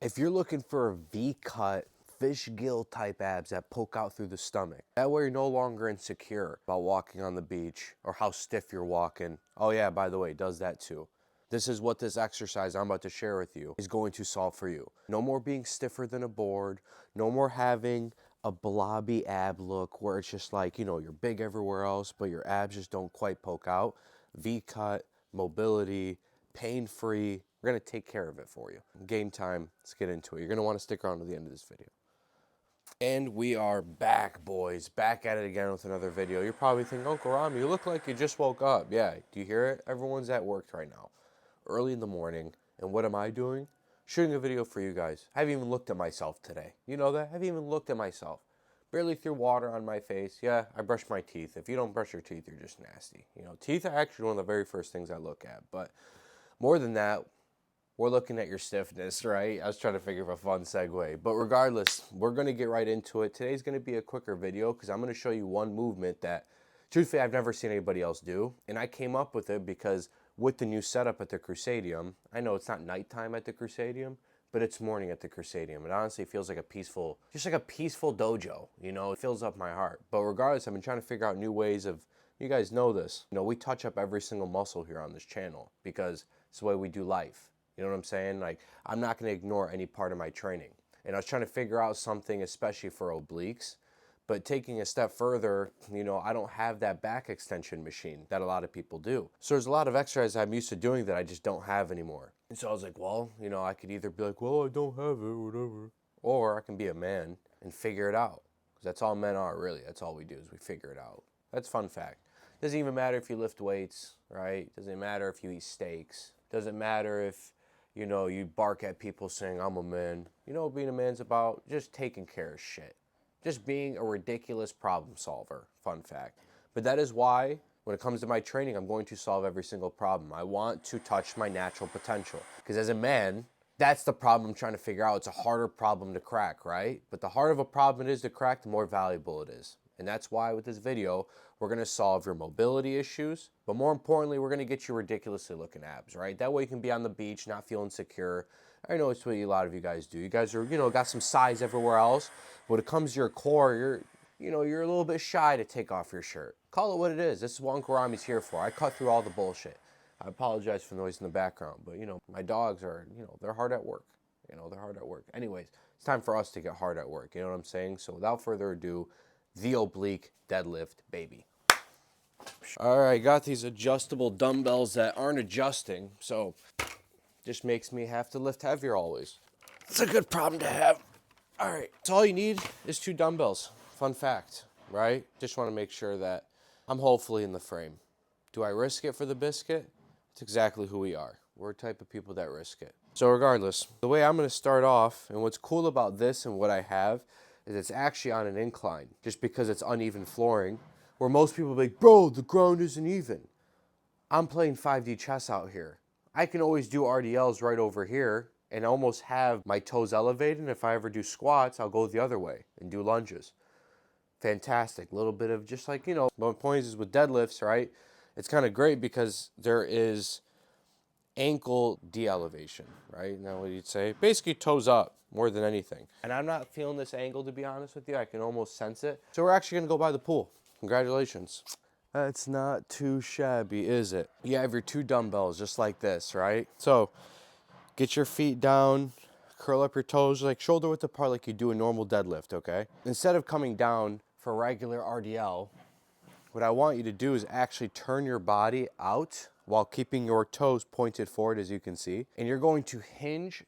If you're looking for a V-cut, fish gill type abs that poke out through the stomach, that way you're no longer insecure about walking on the beach or how stiff you're walking. Oh yeah, by the way, it does that too. This is what this exercise I'm about to share with you is going to solve for you. No more being stiffer than a board. No more having a blobby ab look where it's just like, you're big everywhere else, but your abs just don't quite poke out. V-cut, mobility, pain-free. We're gonna take care of it for you. Game time, let's get into it. You're gonna wanna stick around to the end of this video. And we are back, boys. Back at it again with another video. You're probably thinking, Uncle Rami, you look like you just woke up. Yeah, do you hear it? Everyone's at work right now, early in the morning. And what am I doing? Shooting a video for you guys. I haven't even looked at myself today. You know that? I haven't even looked at myself. Barely threw water on my face. Yeah, I brushed my teeth. If you don't brush your teeth, you're just nasty. Teeth are actually one of the very first things I look at. But more than that, we're looking at your stiffness, right? I was trying to figure of a fun segue. But regardless, we're going to get right into it. Today's going to be a quicker video because I'm going to show you one movement that, truthfully, I've never seen anybody else do. And I came up with it because with the new setup at the Crusadeum, I know it's not nighttime at the Crusadeum, but it's morning at the Crusadeum. It honestly feels like a peaceful, just like a peaceful dojo, it fills up my heart. But regardless, I've been trying to figure out new ways of, you guys know this, we touch up every single muscle here on this channel because it's the way we do life. You know what I'm saying? Like, I'm not going to ignore any part of my training. And I was trying to figure out something, especially for obliques. But taking a step further, I don't have that back extension machine that a lot of people do. So there's a lot of exercises I'm used to doing that I just don't have anymore. And so I was like, well, I could either be like, well, I don't have it, whatever. Or I can be a man and figure it out. Because that's all men are, really. That's all we do is we figure it out. That's a fun fact. Doesn't even matter if you lift weights, right? Doesn't matter if you eat steaks. Doesn't matter if you bark at people saying, I'm a man. Being a man's about just taking care of shit. Just being a ridiculous problem solver. Fun fact. But that is why, when it comes to my training, I'm going to solve every single problem. I want to touch my natural potential. Because as a man, that's the problem I'm trying to figure out. It's a harder problem to crack, right? But the harder of a problem it is to crack, the more valuable it is. And that's why with this video, we're going to solve your mobility issues. But more importantly, we're going to get you ridiculously looking abs, right? That way you can be on the beach, not feeling insecure. I know it's what a lot of you guys do. You guys are, got some size everywhere else. When it comes to your core, you're a little bit shy to take off your shirt. Call it what it is. This is what Uncle Rami's here for. I cut through all the bullshit. I apologize for the noise in the background. But, my dogs are, they're hard at work. They're hard at work. Anyways, it's time for us to get hard at work. You know what I'm saying? So without further ado, the oblique deadlift, baby. All right, got these adjustable dumbbells that aren't adjusting, so just makes me have to lift heavier always. It's a good problem to have. All right, so all you need is 2 dumbbells. Fun fact, right? Just want to make sure that I'm hopefully in the frame. Do I risk it for the biscuit? It's exactly who we are. We're the type of people that risk it. So regardless, the way I'm going to start off, and what's cool about this and what I have, is it's actually on an incline, just because it's uneven flooring, where most people are like, bro, the ground isn't even. I'm playing 5D chess out here. I can always do RDLs right over here and almost have my toes elevated, and if I ever do squats, I'll go the other way and do lunges. Fantastic. A little bit of just like, but my point is with deadlifts, right? It's kind of great because there is ankle de-elevation, right? Now what you'd say, basically toes up more than anything. And I'm not feeling this angle, to be honest with you. I can almost sense it. So we're actually gonna go by the pool. Congratulations. That's not too shabby, is it? You have your 2 dumbbells just like this, right? So get your feet down, curl up your toes, like shoulder width apart like you do a normal deadlift, okay? Instead of coming down for regular RDL, what I want you to do is actually turn your body out while keeping your toes pointed forward, as you can see. And you're going to hinge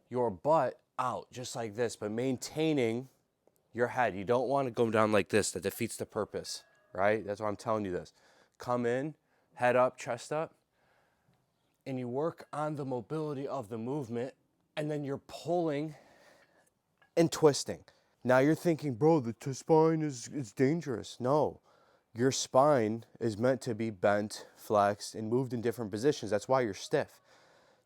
your butt out just like this, but maintaining your head. You don't want to go down like this. That defeats the purpose, right? That's why I'm telling you this. Come in, head up, chest up, and you work on the mobility of the movement, and then you're pulling and twisting. Now you're thinking, bro, the spine is dangerous. No. Your spine is meant to be bent, flexed, and moved in different positions. That's why you're stiff.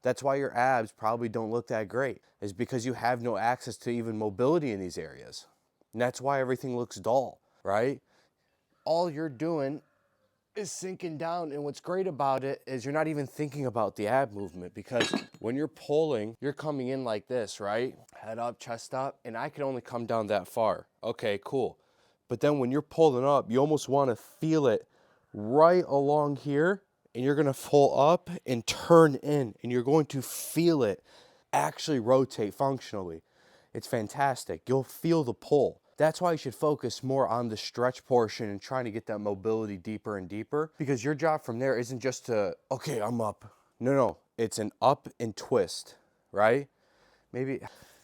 That's why your abs probably don't look that great, is because you have no access to even mobility in these areas. And that's why everything looks dull, right? All you're doing is sinking down. And what's great about it is you're not even thinking about the ab movement, because when you're pulling, you're coming in like this, right? Head up, chest up, and I can only come down that far. Okay, cool. But then when you're pulling up, you almost want to feel it right along here, and you're going to pull up and turn in, and you're going to feel it actually rotate functionally. It's fantastic. You'll feel the pull. That's why you should focus more on the stretch portion and trying to get that mobility deeper and deeper, because your job from there isn't just to, okay, I'm up. No, it's an up and twist, right? Maybe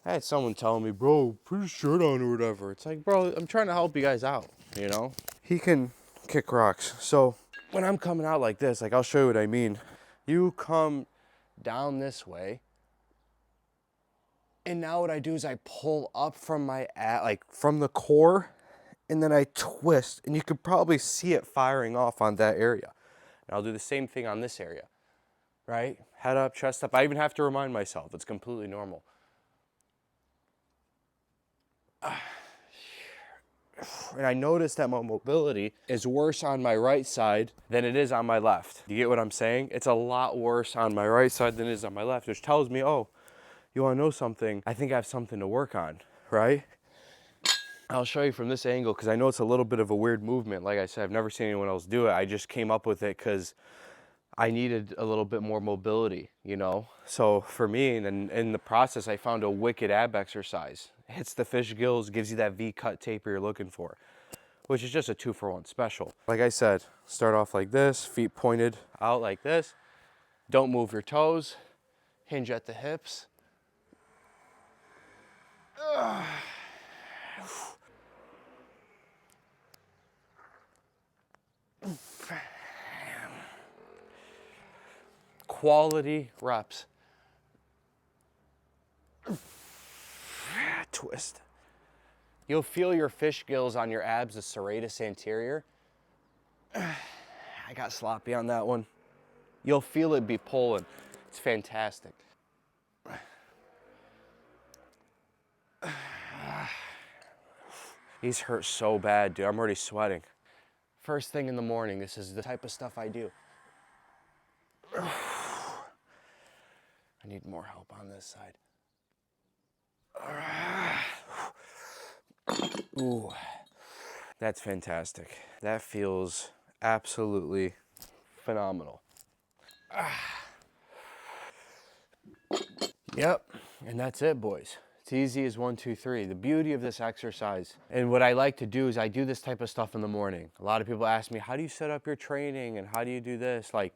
I had someone telling me, bro, put your shirt on or whatever. It's like, bro, I'm trying to help you guys out, you know? He can kick rocks. So when I'm coming out like this, like I'll show you what I mean. You come down this way, and now what I do is I pull up from my like from the core, and then I twist, and you could probably see it firing off on that area. And I'll do the same thing on this area, right? Head up, chest up. I even have to remind myself it's completely normal. And I notice that my mobility is worse on my right side than it is on my left. You get what I'm saying? It's a lot worse on my right side than it is on my left, which tells me, oh, you want to know something? I think I have something to work on, right? I'll show you from this angle, because I know it's a little bit of a weird movement. Like I said, I've never seen anyone else do it. I just came up with it because I needed a little bit more mobility, you know? So for me, and in the process, I found a wicked ab exercise. It hits the fish gills, gives you that V-cut taper you're looking for, which is just a 2-for-1 special. Like I said, start off like this, feet pointed out like this. Don't move your toes, hinge at the hips. Quality reps. Twist. You'll feel your fish gills on your abs, the serratus anterior. I got sloppy on that one. You'll feel it be pulling. It's fantastic. These hurt so bad, dude. I'm already sweating. First thing in the morning, this is the type of stuff I do. I need more help on this side. Ooh, that's fantastic. That feels absolutely phenomenal. Yep, and that's it, boys. It's easy as 1, 2, 3. The beauty of this exercise, and what I like to do is I do this type of stuff in the morning. A lot of people ask me, how do you set up your training and how do you do this? Like,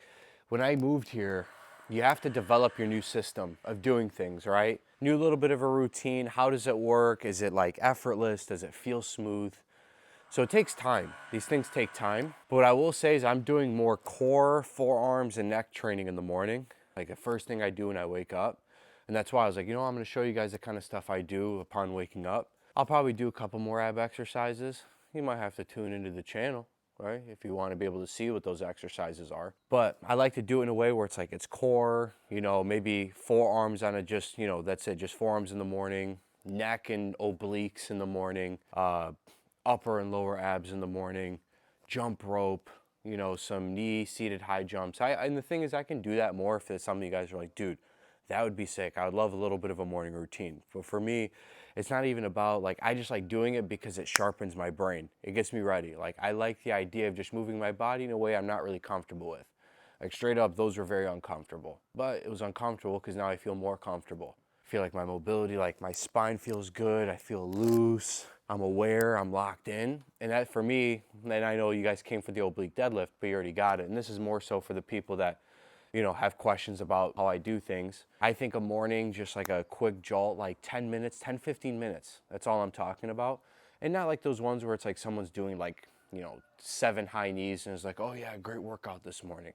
when I moved here, you have to develop your new system of doing things, right? New little bit of a routine. How does it work? Is it like effortless? Does it feel smooth? So it takes time. These things take time. But what I will say is I'm doing more core, forearms, and neck training in the morning. Like the first thing I do when I wake up. And that's why I was like, you know, I'm gonna show you guys the kind of stuff I do upon waking up. I'll probably do a couple more ab exercises. You might have to tune into the channel, right? If you want to be able to see what those exercises are. But I like to do it in a way where it's like it's core, you know, maybe forearms on a just, you know, that's it, just forearms in the morning, neck and obliques in the morning, upper and lower abs in the morning, jump rope, you know, some knee seated high jumps. And the thing is, I can do that more if it's something you guys are like, dude, that would be sick. I would love a little bit of a morning routine. But for me, it's not even about like, I just like doing it because it sharpens my brain. It gets me ready. Like I like the idea of just moving my body in a way I'm not really comfortable with. Like straight up, those were very uncomfortable. But it was uncomfortable because now I feel more comfortable. I feel like my mobility, like my spine feels good. I feel loose. I'm aware, I'm locked in. And that for me, and I know you guys came for the oblique deadlift, but you already got it. And this is more so for the people that, you know, have questions about how I do things. I think a morning, just like a quick jolt, like 10 minutes, 10, 15 minutes. That's all I'm talking about. And not like those ones where it's like someone's doing like, you know, 7 high knees and it's like, oh yeah, great workout this morning.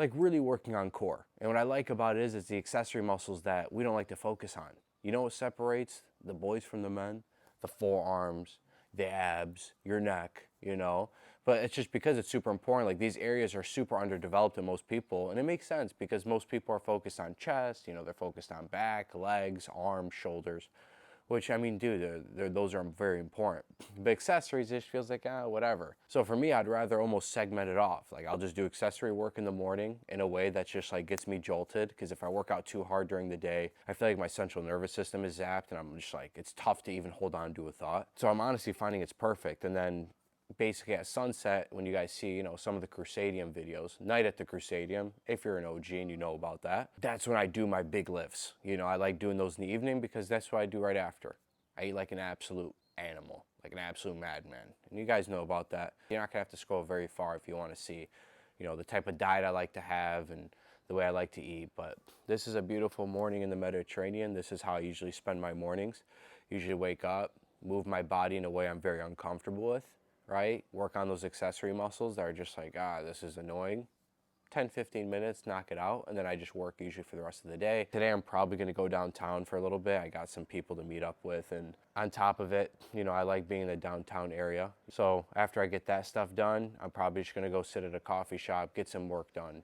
Like really working on core. And what I like about it is it's the accessory muscles that we don't like to focus on. You know what separates the boys from the men? The forearms, the abs, your neck, you know? But it's just because it's super important. Like these areas are super underdeveloped in most people. And it makes sense because most people are focused on chest, you know, they're focused on back, legs, arms, shoulders. which, I mean, dude, those are very important. But accessories just feels like, whatever. So for me, I'd rather almost segment it off. Like, I'll just do accessory work in the morning in a way that just like gets me jolted. Because if I work out too hard during the day, I feel like my central nervous system is zapped, and I'm just like, it's tough to even hold on to a thought. So I'm honestly finding it's perfect. And then basically at sunset, when you guys see, you know, some of the Crusadium videos, night at the Crusadium, if you're an OG and you know about that, that's when I do my big lifts. You know, I like doing those in the evening because that's what I do right after. I eat like an absolute animal, like an absolute madman. And you guys know about that. You're not gonna have to scroll very far if you want to see, you know, the type of diet I like to have and the way I like to eat. But this is a beautiful morning in the Mediterranean. This is how I usually spend my mornings. Usually wake up, move my body in a way I'm very uncomfortable with, right? Work on those accessory muscles that are just like, this is annoying. 10, 15 minutes, knock it out, and then I just work usually for the rest of the day. Today I'm probably gonna go downtown for a little bit. I got some people to meet up with, and on top of it, you know, I like being in the downtown area. So after I get that stuff done, I'm probably just gonna go sit at a coffee shop, get some work done,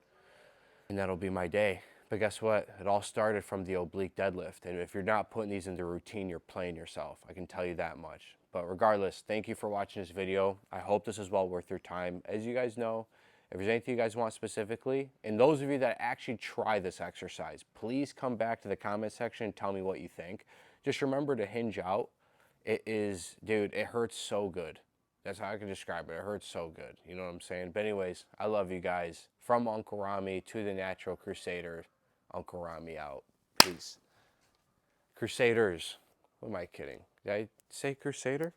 and that'll be my day. But guess what? It all started from the oblique deadlift. And if you're not putting these into routine, you're playing yourself. I can tell you that much. But regardless, thank you for watching this video. I hope this is well worth your time. As you guys know, if there's anything you guys want specifically, and those of you that actually try this exercise, please come back to the comment section and tell me what you think. Just remember to hinge out. It is, dude, it hurts so good. That's how I can describe it. It hurts so good. You know what I'm saying? But anyways, I love you guys. From Uncle Rami to the Natural Crusader, Uncle Rami out. Peace. Crusaders. What am I kidding? Did I say Crusader?